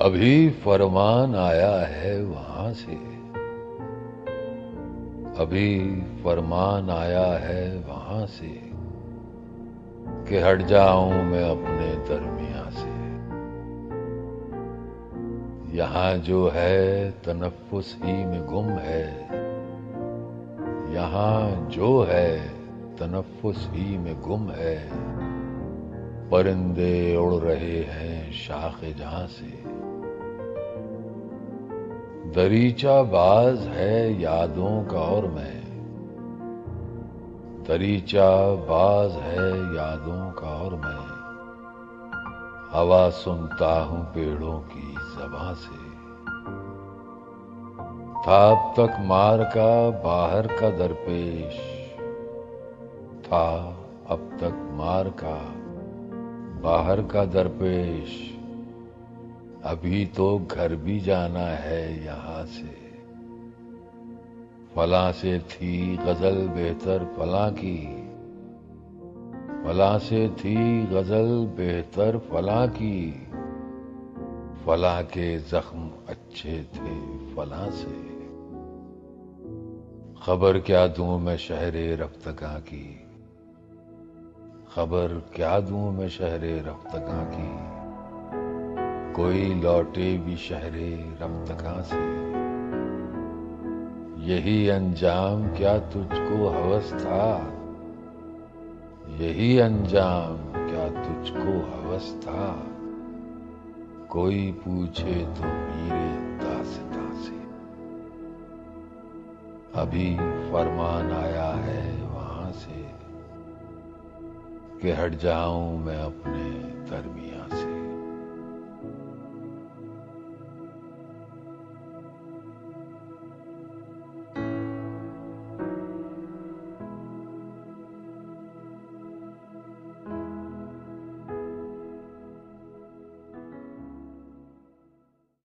अभी फरमान आया है वहां से, अभी फरमान आया है वहां से कि हट जाऊं मैं अपने दरमिया से। यहाँ जो है तनफ्फुस ही में गुम है, यहाँ जो है तनफ्फुस ही में गुम है। परिंदे उड़ रहे हैं शाखे जहां से। दरीचा बाज है यादों का और मैं, दरीचा बाज है यादों का और मैं। हवा सुनता हूं पेड़ों की ज़बां से। था अब तक मार का बाहर का दरपेश, था अब तक मार का बाहर का दरपेश। अभी तो घर भी जाना है यहाँ से। फलां से थी गजल बेहतर फलां की, फलां से थी गजल बेहतर फलां की। फलां के जख्म अच्छे थे फलां से। खबर क्या दूं मैं शहरे रफ्तगा की, खबर क्या दूं मैं शहरे रफ्तगा की। कोई लौटे भी शहरे रफ्तगा से। यही अंजाम क्या तुझको हवस था, यही अंजाम क्या तुझको हवस था। कोई पूछे तो मेरे दास्तां से। अभी फरमान आया है वहां से कि हट जाऊं मैं अपने दरमिया से।